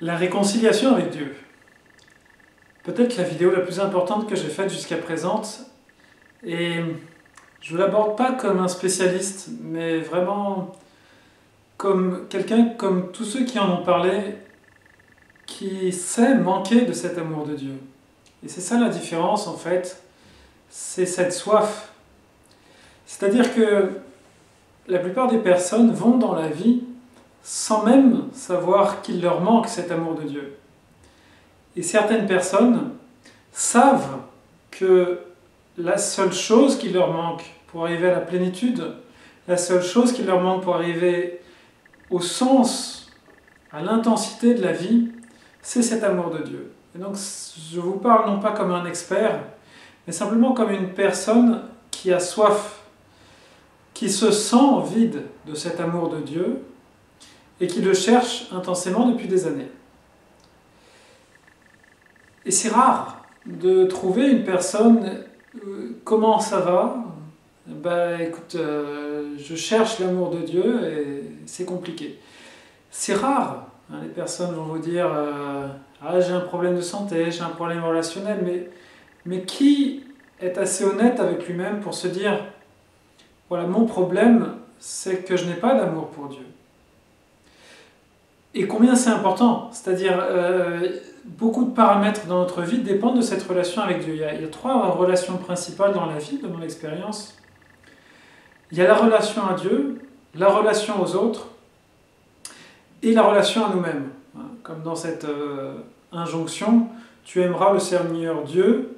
La réconciliation avec Dieu. Peut-être la vidéo la plus importante que j'ai faite jusqu'à présent. Et je ne l'aborde pas comme un spécialiste, mais vraiment comme quelqu'un, comme tous ceux qui en ont parlé, qui sait manquer de cet amour de Dieu. Et c'est ça la différence en fait, c'est cette soif. C'est-à-dire que la plupart des personnes vont dans la vie sans même savoir qu'il leur manque cet amour de Dieu. Et certaines personnes savent que la seule chose qui leur manque pour arriver à la plénitude, la seule chose qui leur manque pour arriver au sens, à l'intensité de la vie, c'est cet amour de Dieu. Et donc je vous parle non pas comme un expert, mais simplement comme une personne qui a soif, qui se sent vide de cet amour de Dieu et qui le cherche intensément depuis des années. Et c'est rare de trouver une personne, comment ça va? Ben écoute, je cherche l'amour de Dieu et c'est compliqué. C'est rare, hein, les personnes vont vous dire ah, j'ai un problème de santé, j'ai un problème relationnel, mais qui est assez honnête avec lui-même pour se dire voilà, mon problème, c'est que je n'ai pas d'amour pour Dieu. Et combien c'est important, c'est-à-dire beaucoup de paramètres dans notre vie dépendent de cette relation avec Dieu. Il y a trois relations principales dans la vie, de mon expérience. Il y a la relation à Dieu, la relation aux autres et la relation à nous-mêmes. Comme dans cette injonction, tu aimeras le Seigneur Dieu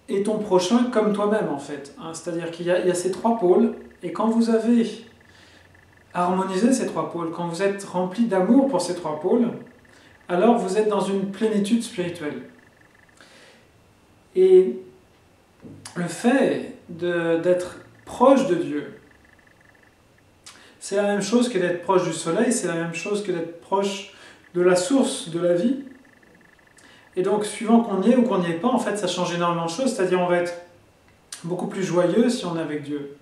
et ton prochain comme toi-même en fait. C'est-à-dire qu'il y a ces trois pôles et quand vous avez harmonisé ces trois pôles, quand vous êtes rempli d'amour pour ces trois pôles, alors vous êtes dans une plénitude spirituelle. Et le fait d'être proche de Dieu, c'est la même chose que d'être proche du soleil, c'est la même chose que d'être proche de la source de la vie. Et donc, suivant qu'on y est ou qu'on n'y est pas, en fait, ça change énormément de choses, c'est-à-dire on va être beaucoup plus joyeux si on est avec Dieu.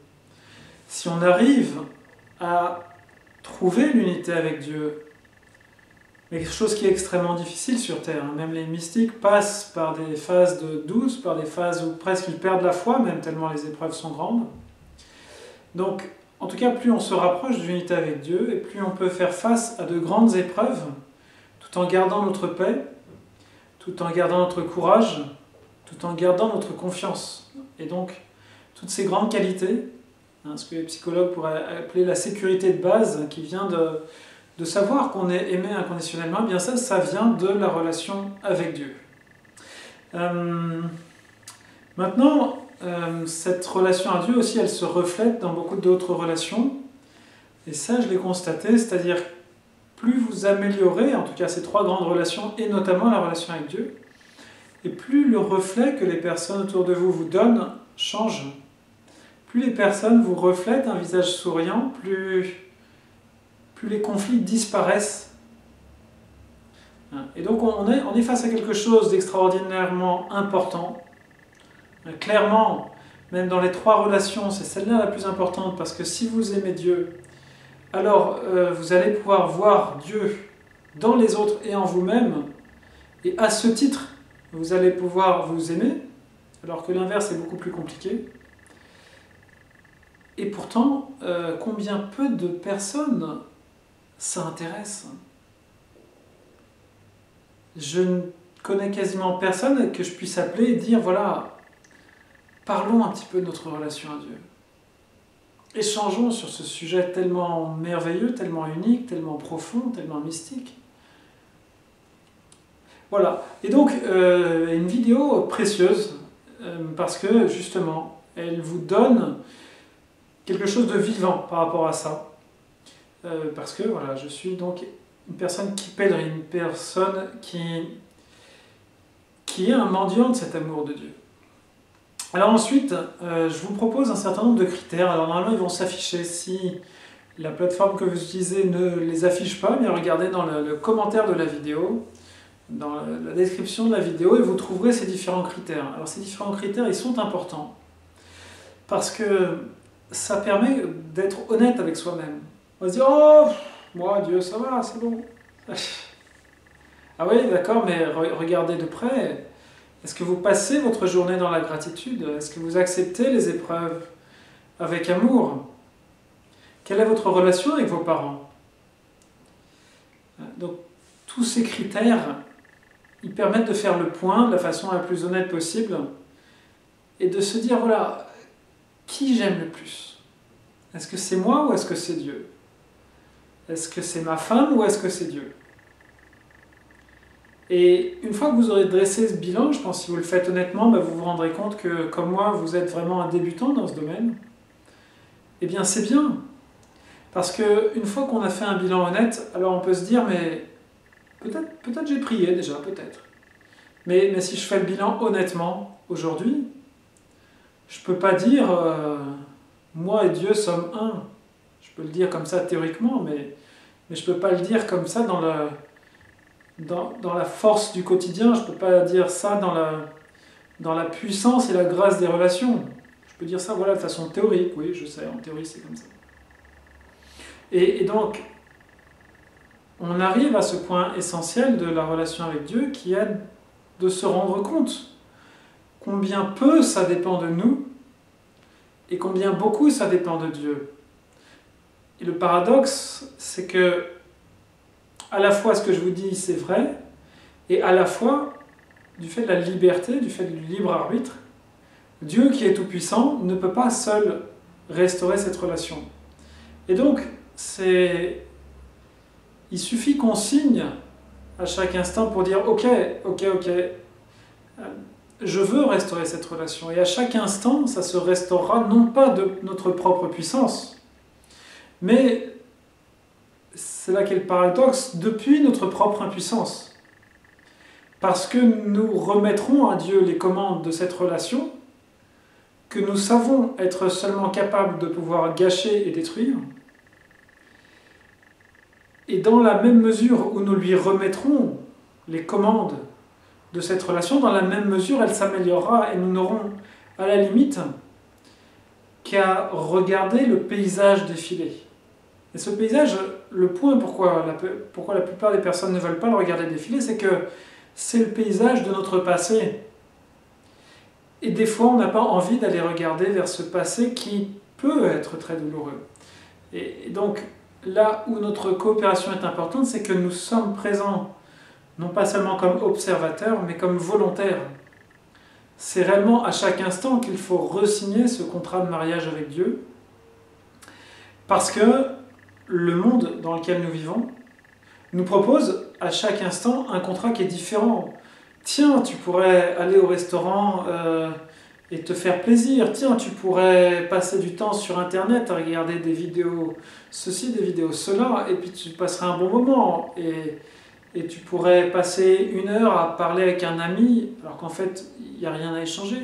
Si on arrive à trouver l'unité avec Dieu, mais quelque chose qui est extrêmement difficile sur Terre. Même les mystiques passent par des phases de douce, par des phases où presque ils perdent la foi, même tellement les épreuves sont grandes. Donc, en tout cas, plus on se rapproche de l'unité avec Dieu, et plus on peut faire face à de grandes épreuves, tout en gardant notre paix, tout en gardant notre courage, tout en gardant notre confiance. Et donc, toutes ces grandes qualités, ce que les psychologues pourraient appeler la sécurité de base, qui vient de savoir qu'on est aimé inconditionnellement, bien ça vient de la relation avec Dieu. Maintenant, cette relation à Dieu aussi, elle se reflète dans beaucoup d'autres relations. Et ça, je l'ai constaté, c'est-à-dire plus vous améliorez, en tout cas ces trois grandes relations, et notamment la relation avec Dieu, et plus le reflet que les personnes autour de vous vous donnent change. Plus les personnes vous reflètent un visage souriant, plus les conflits disparaissent. Et donc on est face à quelque chose d'extraordinairement important. Clairement, même dans les trois relations, c'est celle-là la plus importante, parce que si vous aimez Dieu, alors vous allez pouvoir voir Dieu dans les autres et en vous-même, et à ce titre, vous allez pouvoir vous aimer, alors que l'inverse est beaucoup plus compliqué. Et pourtant, combien peu de personnes ça intéresse? Je ne connais quasiment personne que je puisse appeler et dire, voilà, parlons un petit peu de notre relation à Dieu. Échangeons sur ce sujet tellement merveilleux, tellement unique, tellement profond, tellement mystique. Voilà. Et donc, une vidéo précieuse, parce que, justement, elle vous donne quelque chose de vivant par rapport à ça. Parce que, voilà, je suis donc une personne qui pèlerine, une personne qui est un mendiant de cet amour de Dieu. Alors ensuite, je vous propose un certain nombre de critères. Alors normalement, ils vont s'afficher. Si la plateforme que vous utilisez ne les affiche pas, bien regardez dans le commentaire de la vidéo, dans la description de la vidéo, et vous trouverez ces différents critères. Alors ces différents critères, ils sont importants, parce que ça permet d'être honnête avec soi-même. On va se dire, oh, moi, Dieu, ça va, c'est bon. Ah oui, d'accord, mais regardez de près. Est-ce que vous passez votre journée dans la gratitude? Est-ce que vous acceptez les épreuves avec amour? Quelle est votre relation avec vos parents? Donc, tous ces critères, ils permettent de faire le point de la façon la plus honnête possible et de se dire, voilà, qui j'aime le plus? Est-ce que c'est moi ou est-ce que c'est Dieu? Est-ce que c'est ma femme ou est-ce que c'est Dieu? Et une fois que vous aurez dressé ce bilan, je pense que si vous le faites honnêtement, vous vous rendrez compte que, comme moi, vous êtes vraiment un débutant dans ce domaine. Eh bien, c'est bien. Parce qu'une fois qu'on a fait un bilan honnête, alors on peut se dire, mais peut-être j'ai prié déjà, peut-être. Mais si je fais le bilan honnêtement, aujourd'hui, je ne peux pas dire moi et Dieu sommes un. Je peux le dire comme ça théoriquement, mais je ne peux pas le dire comme ça dans la force du quotidien. Je ne peux pas dire ça dans la puissance et la grâce des relations. Je peux dire ça voilà, de façon théorique, oui, je sais, en théorie c'est comme ça. Et donc, on arrive à ce point essentiel de la relation avec Dieu qui est de se rendre compte combien peu ça dépend de nous et combien beaucoup ça dépend de Dieu. Et le paradoxe, c'est que à la fois ce que je vous dis c'est vrai, et à la fois, du fait de la liberté, du fait du libre arbitre, Dieu qui est tout-puissant ne peut pas seul restaurer cette relation. Et donc, il suffit qu'on signe à chaque instant pour dire ok, je veux restaurer cette relation. Et à chaque instant, ça se restaurera non pas de notre propre puissance, mais c'est là qu'est le paradoxe, depuis notre propre impuissance. Parce que nous remettrons à Dieu les commandes de cette relation, que nous savons être seulement capables de pouvoir gâcher et détruire, et dans la même mesure où nous lui remettrons les commandes de cette relation, dans la même mesure elle s'améliorera et nous n'aurons à la limite qu'à regarder le paysage défiler. Et ce paysage, le point pourquoi la plupart des personnes ne veulent pas le regarder défiler, c'est que c'est le paysage de notre passé. Et des fois, on n'a pas envie d'aller regarder vers ce passé qui peut être très douloureux. Et donc, là où notre coopération est importante, c'est que nous sommes présents, non pas seulement comme observateurs, mais comme volontaires. C'est réellement à chaque instant qu'il faut re-signer ce contrat de mariage avec Dieu, parce que le monde dans lequel nous vivons nous propose à chaque instant un contrat qui est différent. Tiens, tu pourrais aller au restaurant et te faire plaisir. Tiens, tu pourrais passer du temps sur Internet à regarder des vidéos ceci, des vidéos cela, et puis tu passerais un bon moment. Et tu pourrais passer 1 heure à parler avec un ami, alors qu'en fait, il n'y a rien à échanger,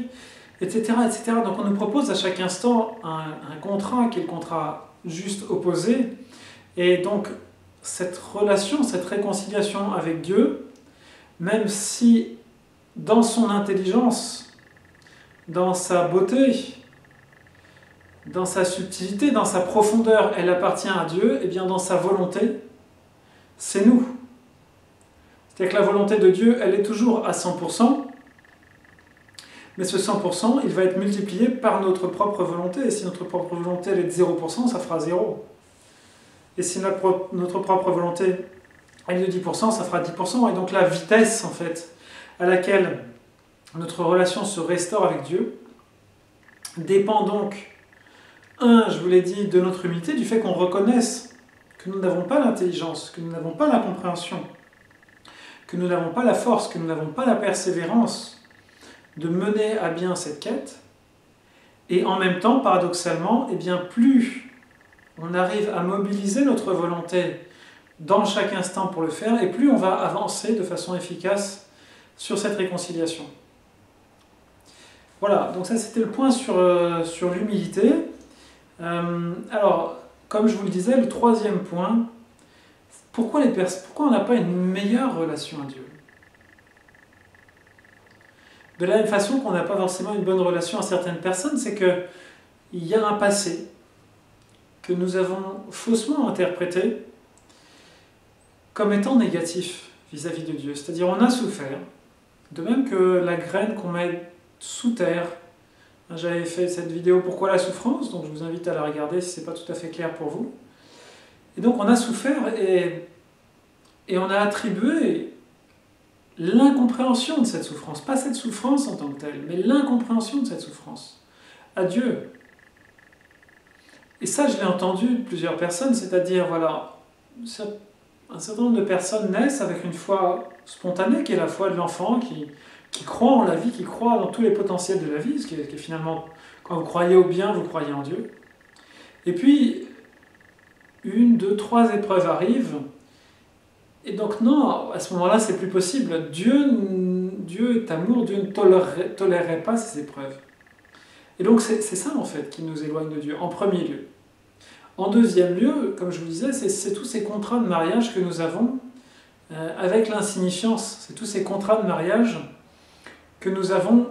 etc., etc. Donc on nous propose à chaque instant un contrat qui est le contrat juste opposé. Et donc, cette relation, cette réconciliation avec Dieu, même si dans son intelligence, dans sa beauté, dans sa subtilité, dans sa profondeur, elle appartient à Dieu, et bien dans sa volonté, c'est nous. C'est-à-dire que la volonté de Dieu, elle est toujours à 100%, mais ce 100%, il va être multiplié par notre propre volonté, et si notre propre volonté elle est de 0%, ça fera 0. Et si notre propre volonté est de 10%, ça fera 10%. Et donc la vitesse, en fait, à laquelle notre relation se restaure avec Dieu, dépend donc, je vous l'ai dit, de notre humilité, du fait qu'on reconnaisse que nous n'avons pas l'intelligence, que nous n'avons pas la compréhension, que nous n'avons pas la force, que nous n'avons pas la persévérance de mener à bien cette quête. Et en même temps, paradoxalement, eh bien, plus on arrive à mobiliser notre volonté dans chaque instant pour le faire, et plus on va avancer de façon efficace sur cette réconciliation. Voilà, donc ça c'était le point sur l'humilité. Alors, comme je vous le disais, le troisième point, pourquoi on n'a pas une meilleure relation à Dieu? De la même façon qu'on n'a pas forcément une bonne relation à certaines personnes, c'est qu'il y a un passé que nous avons faussement interprété comme étant négatif vis-à-vis de Dieu. C'est-à-dire on a souffert, de même que la graine qu'on met sous terre. J'avais fait cette vidéo Pourquoi la souffrance, donc je vous invite à la regarder si ce n'est pas tout à fait clair pour vous. Et donc on a souffert et on a attribué l'incompréhension de cette souffrance, pas cette souffrance en tant que telle, mais l'incompréhension de cette souffrance à Dieu. Et ça, je l'ai entendu de plusieurs personnes, c'est-à-dire, voilà, un certain nombre de personnes naissent avec une foi spontanée, qui est la foi de l'enfant, qui croit en la vie, qui croit dans tous les potentiels de la vie, ce qui est finalement, quand vous croyez au bien, vous croyez en Dieu. Et puis, 1, 2, 3 épreuves arrivent, et donc non, à ce moment-là, c'est plus possible. Dieu est amour, Dieu ne tolérerait pas ces épreuves. Et donc c'est ça en fait qui nous éloigne de Dieu, en premier lieu. En deuxième lieu, comme je vous disais, c'est tous ces contrats de mariage que nous avons avec l'insignifiance. C'est tous ces contrats de mariage que nous avons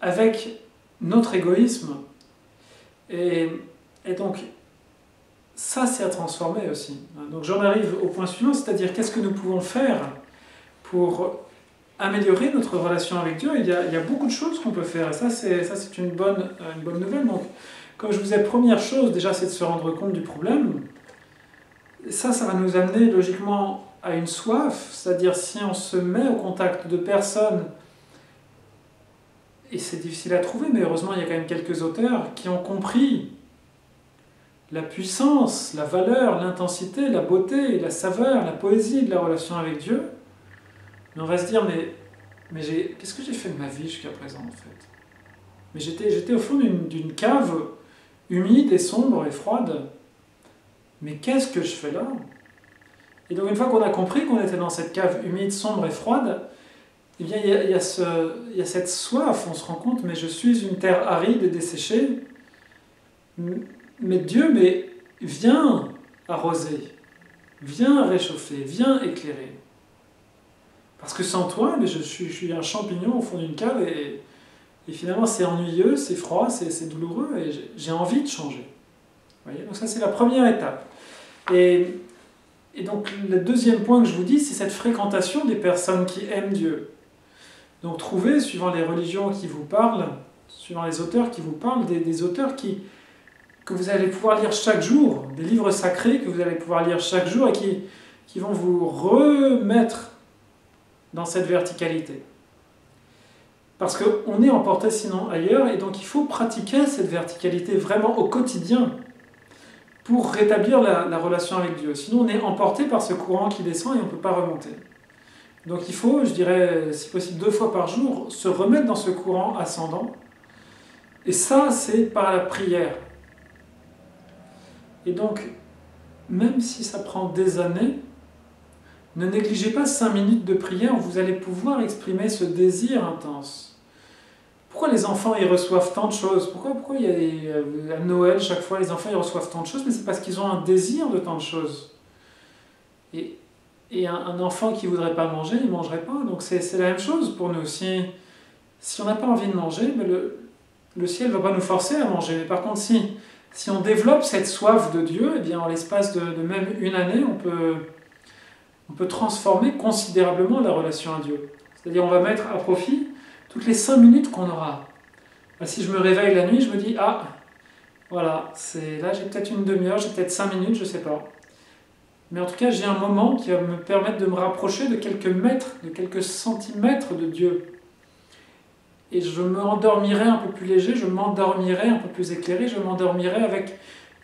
avec notre égoïsme. Et donc, ça c'est à transformer aussi. Donc j'en arrive au point suivant, c'est-à-dire qu'est-ce que nous pouvons faire pour améliorer notre relation avec Dieu. Il y a beaucoup de choses qu'on peut faire, et ça c'est une bonne nouvelle. Donc, comme je vous disais, première chose, déjà, c'est de se rendre compte du problème. Ça va nous amener logiquement à une soif, c'est-à-dire si on se met au contact de personnes, et c'est difficile à trouver, mais heureusement il y a quand même quelques auteurs qui ont compris la puissance, la valeur, l'intensité, la beauté, la saveur, la poésie de la relation avec Dieu. Mais on va se dire, mais qu'est-ce que j'ai fait de ma vie jusqu'à présent en fait? Mais j'étais au fond d'une cave humide et sombre et froide. Mais qu'est-ce que je fais là? Et donc une fois qu'on a compris qu'on était dans cette cave humide, sombre et froide, eh bien il y a cette soif, on se rend compte, mais je suis une terre aride et desséchée. Mais Dieu, viens arroser, viens réchauffer, viens éclairer. Parce que sans toi, je suis un champignon au fond d'une cave et finalement c'est ennuyeux, c'est froid, c'est douloureux et j'ai envie de changer. Vous voyez, donc ça c'est la première étape. Et donc le deuxième point que je vous dis, c'est cette fréquentation des personnes qui aiment Dieu. Donc trouvez, suivant les religions qui vous parlent, suivant les auteurs qui vous parlent, des auteurs que vous allez pouvoir lire chaque jour, des livres sacrés que vous allez pouvoir lire chaque jour et qui vont vous remettre dans cette verticalité. Parce qu'on est emporté sinon ailleurs, et donc il faut pratiquer cette verticalité vraiment au quotidien pour rétablir la relation avec Dieu. Sinon on est emporté par ce courant qui descend et on ne peut pas remonter. Donc il faut, je dirais, si possible 2 fois par jour, se remettre dans ce courant ascendant. Et ça, c'est par la prière. Et donc, même si ça prend des années, ne négligez pas 5 minutes de prière où vous allez pouvoir exprimer ce désir intense. Pourquoi les enfants ils reçoivent tant de choses? Pourquoi il y a à Noël, chaque fois, les enfants ils reçoivent tant de choses? Mais c'est parce qu'ils ont un désir de tant de choses. Et un enfant qui ne voudrait pas manger, il ne mangerait pas. Donc c'est la même chose pour nous. Si on n'a pas envie de manger, mais le ciel ne va pas nous forcer à manger. Mais par contre, si on développe cette soif de Dieu, eh bien, en l'espace de même une année, on peut transformer considérablement la relation à Dieu. C'est-à-dire on va mettre à profit toutes les 5 minutes qu'on aura. Si je me réveille la nuit, je me dis, voilà, là j'ai peut-être une demi-heure, j'ai peut-être 5 minutes, je ne sais pas. Mais en tout cas, j'ai un moment qui va me permettre de me rapprocher de quelques mètres, de quelques centimètres de Dieu. Et je m'endormirai un peu plus léger, je m'endormirai un peu plus éclairé, je m'endormirai avec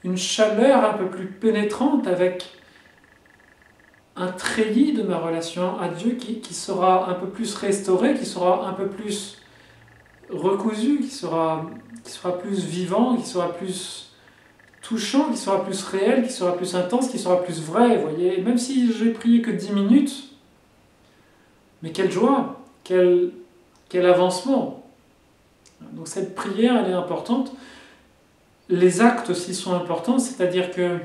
une chaleur un peu plus pénétrante, avec un treillis de ma relation à Dieu qui sera un peu plus restauré, qui sera un peu plus recousu, qui sera plus vivant, qui sera plus touchant, qui sera plus réel, qui sera plus intense, qui sera plus vrai, vous voyez. Et même si j'ai prié que 10 minutes, mais quelle joie, quel avancement. Donc cette prière, elle est importante. Les actes aussi sont importants, c'est-à-dire que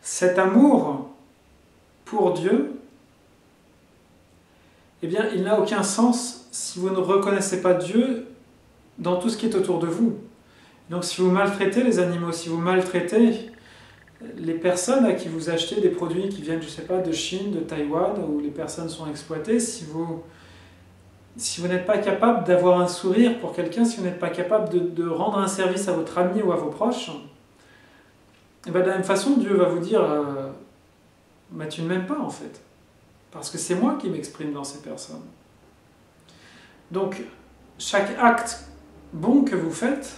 cet amour pour Dieu, eh bien, il n'a aucun sens si vous ne reconnaissez pas Dieu dans tout ce qui est autour de vous. Donc si vous maltraitez les animaux, si vous maltraitez les personnes à qui vous achetez des produits qui viennent, je ne sais pas, de Chine, de Taïwan, où les personnes sont exploitées, si vous n'êtes pas capable d'avoir un sourire pour quelqu'un, si vous n'êtes pas capable de rendre un service à votre ami ou à vos proches, et bien de la même façon, Dieu va vous dire bah, tu ne m'aimes pas en fait. Parce que c'est moi qui m'exprime dans ces personnes. Donc, chaque acte bon que vous faites,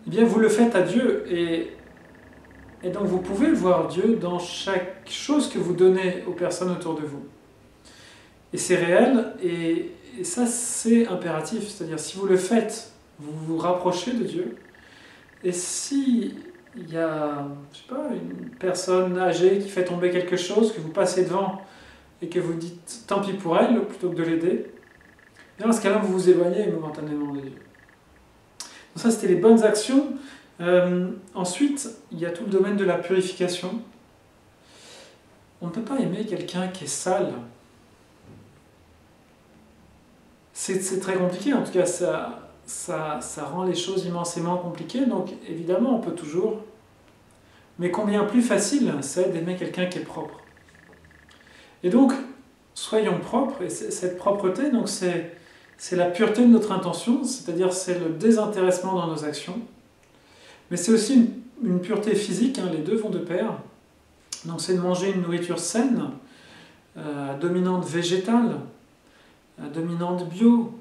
eh bien vous le faites à Dieu. Et donc vous pouvez voir Dieu dans chaque chose que vous donnez aux personnes autour de vous. Et c'est réel, et ça c'est impératif. C'est-à-dire si vous le faites, vous vous rapprochez de Dieu. Et si il y a, je sais pas, une personne âgée qui fait tomber quelque chose, que vous passez devant et que vous dites tant pis pour elle, plutôt que de l'aider, dans ce cas-là vous vous éloignez momentanément de Dieu. Donc ça c'était les bonnes actions. Ensuite, il y a tout le domaine de la purification. On ne peut pas aimer quelqu'un qui est sale. C'est très compliqué, en tout cas ça rend les choses immensément compliquées, donc évidemment on peut toujours, mais combien plus facile c'est d'aimer quelqu'un qui est propre. Et donc, soyons propres, et cette propreté, donc c'est la pureté de notre intention, c'est-à-dire c'est le désintéressement dans nos actions, mais c'est aussi une pureté physique, hein, les deux vont de pair. Donc c'est de manger une nourriture saine, à dominante végétale, à dominante bio,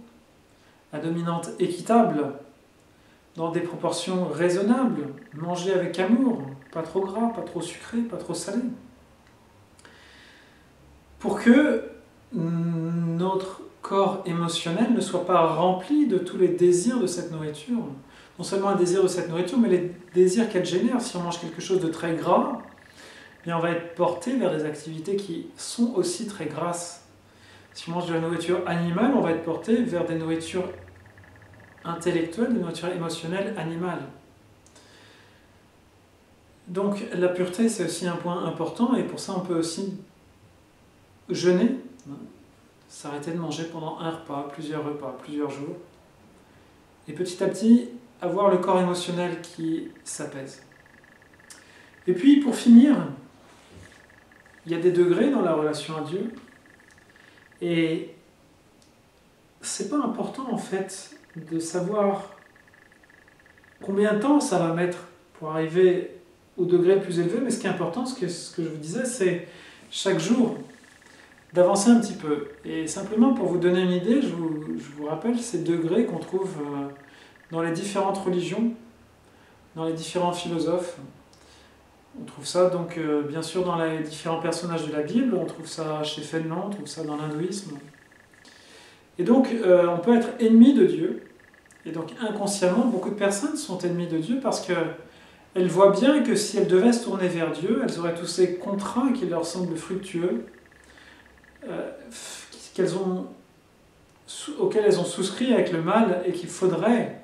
à dominante équitable, dans des proportions raisonnables, manger avec amour, pas trop gras, pas trop sucré, pas trop salé. Pour que notre corps émotionnel ne soit pas rempli de tous les désirs de cette nourriture. Non seulement un désir de cette nourriture, mais les désirs qu'elle génère. Si on mange quelque chose de très gras, eh bien on va être porté vers des activités qui sont aussi très grasses. Si on mange de la nourriture animale, on va être porté vers des nourritures intellectuelles, des nourritures émotionnelles animales. Donc la pureté, c'est aussi un point important, et pour ça on peut aussi jeûner, s'arrêter de manger pendant un repas, plusieurs jours, et petit à petit avoir le corps émotionnel qui s'apaise. Et puis pour finir, il y a des degrés dans la relation à Dieu, et c'est pas important en fait de savoir combien de temps ça va mettre pour arriver au degré le plus élevé, mais ce qui est important, ce que je vous disais, c'est chaque jour d'avancer un petit peu. Et simplement pour vous donner une idée, je vous rappelle ces degrés qu'on trouve dans les différentes religions, dans les différents philosophes. On trouve ça donc bien sûr dans les différents personnages de la Bible, on trouve ça chez Fénelon, on trouve ça dans l'hindouisme. Et donc on peut être ennemi de Dieu, et donc inconsciemment beaucoup de personnes sont ennemies de Dieu parce qu'elles voient bien que si elles devaient se tourner vers Dieu, elles auraient tous ces contrats qui leur semblent fructueux, auxquels elles ont souscrit avec le mal et qu'il faudrait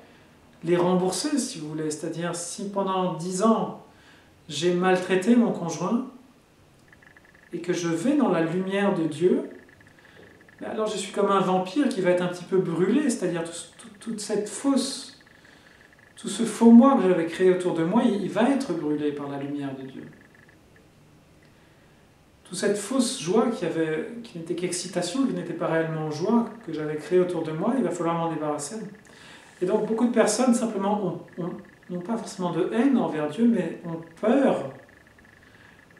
les rembourser, si vous voulez. C'est-à-dire, si pendant 10 ans, j'ai maltraité mon conjoint et que je vais dans la lumière de Dieu, alors je suis comme un vampire qui va être un petit peu brûlé, c'est-à-dire toute cette fausse, tout ce faux moi que j'avais créé autour de moi, il va être brûlé par la lumière de Dieu. Toute cette fausse joie qui n'était qu'excitation, qui n'était pas réellement joie, que j'avais créée autour de moi, il va falloir m'en débarrasser. Et donc beaucoup de personnes simplement n'ont pas forcément de haine envers Dieu, mais ont peur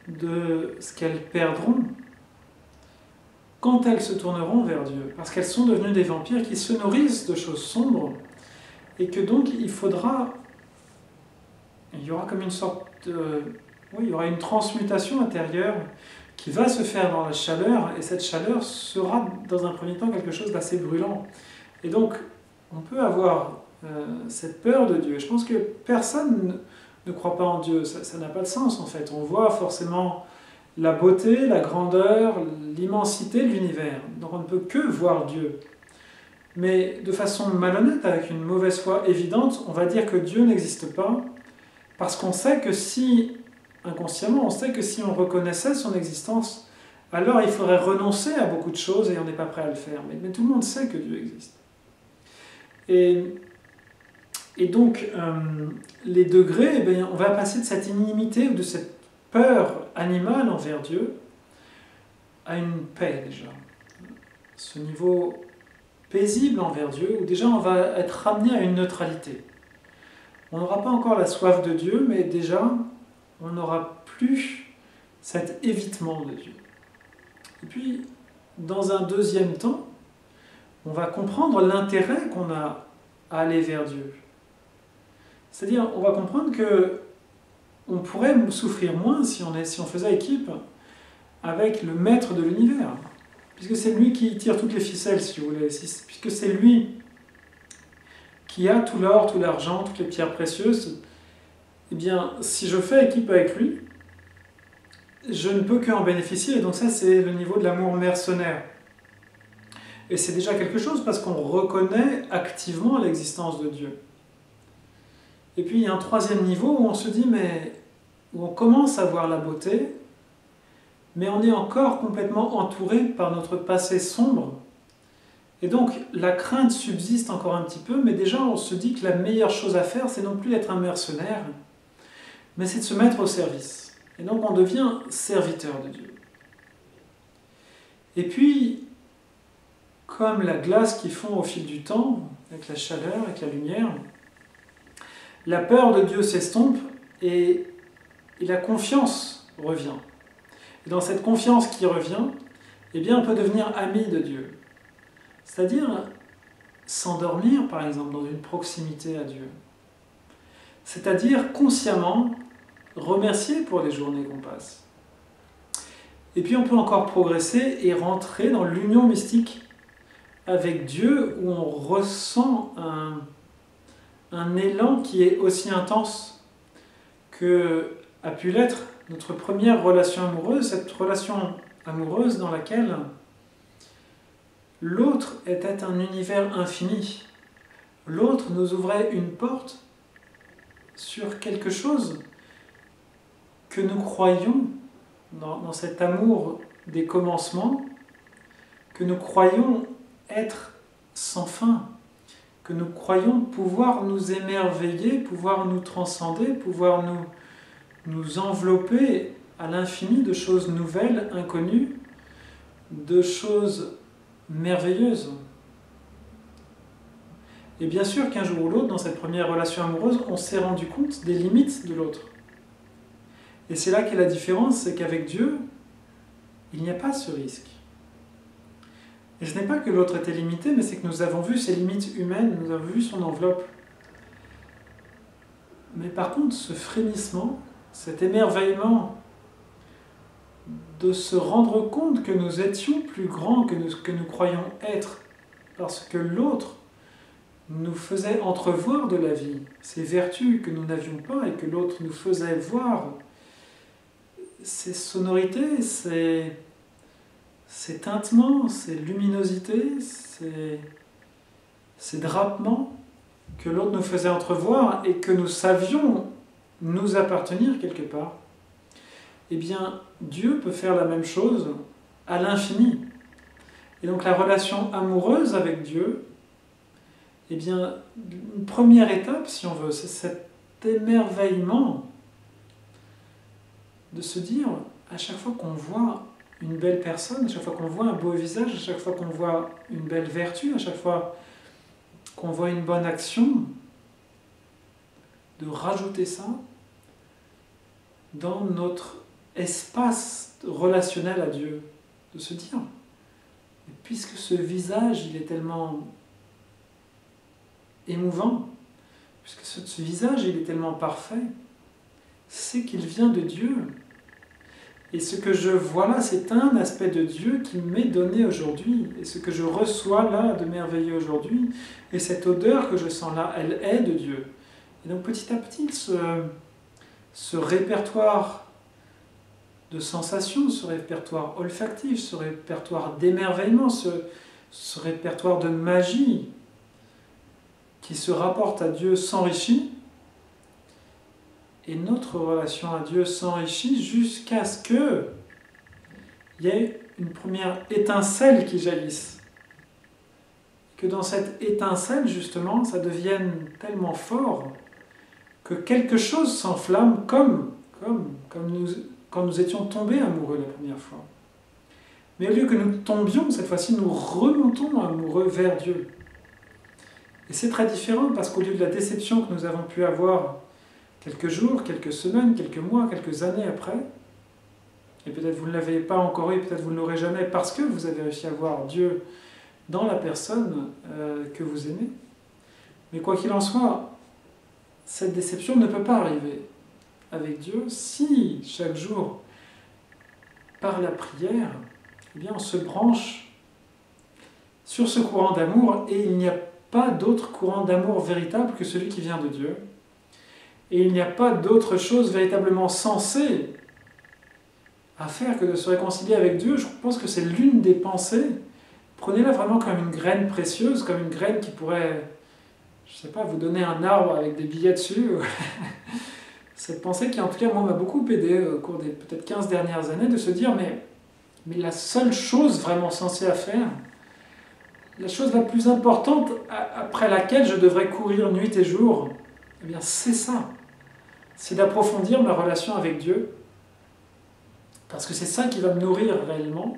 de ce qu'elles perdront quand elles se tourneront vers Dieu, parce qu'elles sont devenues des vampires qui se nourrissent de choses sombres, et que donc il y aura comme une sorte il y aura une transmutation intérieure qui va se faire dans la chaleur, et cette chaleur sera dans un premier temps quelque chose d'assez brûlant. Et donc on peut avoir cette peur de Dieu. Je pense que personne ne croit pas en Dieu, ça n'a pas de sens en fait. On voit forcément la beauté, la grandeur, l'immensité de l'univers. Donc on ne peut que voir Dieu. Mais de façon malhonnête, avec une mauvaise foi évidente, on va dire que Dieu n'existe pas, parce qu'on sait que si, inconsciemment, on sait que si on reconnaissait son existence, alors il faudrait renoncer à beaucoup de choses et on n'est pas prêt à le faire. Mais tout le monde sait que Dieu existe. Et Et donc, les degrés, eh bien, on va passer de cette inimité ou de cette peur animale envers Dieu à une paix déjà. Ce niveau paisible envers Dieu, où déjà on va être ramené à une neutralité. On n'aura pas encore la soif de Dieu, mais déjà on n'aura plus cet évitement de Dieu. Et puis, dans un deuxième temps, on va comprendre l'intérêt qu'on a à aller vers Dieu. C'est-à-dire, on va comprendre que on pourrait souffrir moins si on faisait équipe avec le maître de l'univers. Puisque c'est lui qui tire toutes les ficelles, si vous voulez. Puisque c'est lui qui a tout l'or, tout l'argent, toutes les pierres précieuses. Eh bien, si je fais équipe avec lui, je ne peux qu'en bénéficier. Et donc ça, c'est le niveau de l'amour mercenaire. Et c'est déjà quelque chose parce qu'on reconnaît activement l'existence de Dieu. Et puis il y a un troisième niveau où on se dit, où on commence à voir la beauté, mais on est encore complètement entouré par notre passé sombre. Et donc la crainte subsiste encore un petit peu, mais déjà on se dit que la meilleure chose à faire, c'est non plus d'être un mercenaire, mais c'est de se mettre au service. Et donc on devient serviteur de Dieu. Et puis, comme la glace qui fond au fil du temps, avec la chaleur, avec la lumière, la peur de Dieu s'estompe et la confiance revient. Et dans cette confiance qui revient, eh bien, on peut devenir ami de Dieu. C'est-à-dire s'endormir, par exemple, dans une proximité à Dieu. C'est-à-dire consciemment remercier pour les journées qu'on passe. Et puis on peut encore progresser et rentrer dans l'union mystique avec Dieu, où on ressent un élan qui est aussi intense que a pu l'être notre première relation amoureuse, cette relation amoureuse dans laquelle l'autre était un univers infini. L'autre nous ouvrait une porte sur quelque chose que nous croyions dans cet amour des commencements, que nous croyons être sans fin, que nous croyons pouvoir nous émerveiller, pouvoir nous transcender, pouvoir nous envelopper à l'infini de choses nouvelles, inconnues, de choses merveilleuses. Et bien sûr qu'un jour ou l'autre, dans cette première relation amoureuse, on s'est rendu compte des limites de l'autre. Et c'est là qu'est la différence, c'est qu'avec Dieu, il n'y a pas ce risque. Et ce n'est pas que l'autre était limité, mais c'est que nous avons vu ses limites humaines, nous avons vu son enveloppe. Mais par contre, ce frémissement, cet émerveillement de se rendre compte que nous étions plus grands que nous croyons être, parce que l'autre nous faisait entrevoir de la vie, ces vertus que nous n'avions pas et que l'autre nous faisait voir, ces sonorités, ces tintements, ces luminosités, ces drapements que l'autre nous faisait entrevoir et que nous savions nous appartenir quelque part, eh bien, Dieu peut faire la même chose à l'infini. Et donc la relation amoureuse avec Dieu, eh bien, une première étape, si on veut, c'est cet émerveillement de se dire, à chaque fois qu'on voit une belle personne, à chaque fois qu'on voit un beau visage, à chaque fois qu'on voit une belle vertu, à chaque fois qu'on voit une bonne action, de rajouter ça dans notre espace relationnel à Dieu, de se dire, puisque ce visage, il est tellement émouvant, puisque ce visage, il est tellement parfait, c'est qu'il vient de Dieu. Et ce que je vois là, c'est un aspect de Dieu qui m'est donné aujourd'hui. Et ce que je reçois là de merveilleux aujourd'hui, et cette odeur que je sens là, elle est de Dieu. Et donc petit à petit, ce répertoire de sensations, ce répertoire olfactif, ce répertoire d'émerveillement, ce répertoire de magie qui se rapporte à Dieu s'enrichit, et notre relation à Dieu s'enrichit jusqu'à ce qu'il y ait une première étincelle qui jaillisse. que dans cette étincelle, justement, ça devienne tellement fort que quelque chose s'enflamme comme quand nous étions tombés amoureux la première fois. Mais au lieu que nous tombions, cette fois-ci, nous remontons amoureux vers Dieu. Et c'est très différent parce qu'au lieu de la déception que nous avons pu avoir quelques jours, quelques semaines, quelques mois, quelques années après, et peut-être vous ne l'avez pas encore eu, peut-être vous ne l'aurez jamais parce que vous avez réussi à voir Dieu dans la personne que vous aimez. Mais quoi qu'il en soit, cette déception ne peut pas arriver avec Dieu si chaque jour, par la prière, eh bien, on se branche sur ce courant d'amour et il n'y a pas d'autre courant d'amour véritable que celui qui vient de Dieu. Et il n'y a pas d'autre chose véritablement sensée à faire que de se réconcilier avec Dieu. Je pense que c'est l'une des pensées. Prenez-la vraiment comme une graine précieuse, comme une graine qui pourrait, je ne sais pas, vous donner un arbre avec des billets dessus. Cette pensée qui, en tout cas, moi, m'a beaucoup aidé au cours des peut-être 15 dernières années, de se dire, mais la seule chose vraiment sensée à faire, la chose la plus importante après laquelle je devrais courir nuit et jour, eh bien, c'est ça. C'est d'approfondir ma relation avec Dieu, parce que c'est ça qui va me nourrir réellement.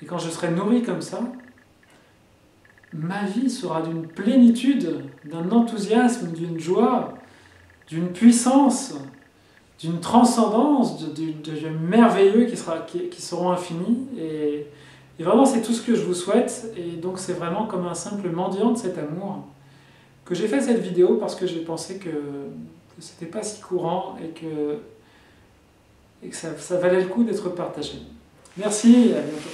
Et quand je serai nourri comme ça, ma vie sera d'une plénitude, d'un enthousiasme, d'une joie, d'une puissance, d'une transcendance, de merveilleux qui seront infinis. Et vraiment, c'est tout ce que je vous souhaite. Et donc, c'est vraiment comme un simple mendiant de cet amour que j'ai fait cette vidéo parce que j'ai pensé que c'était pas si courant et que ça valait le coup d'être partagé. Merci et à bientôt.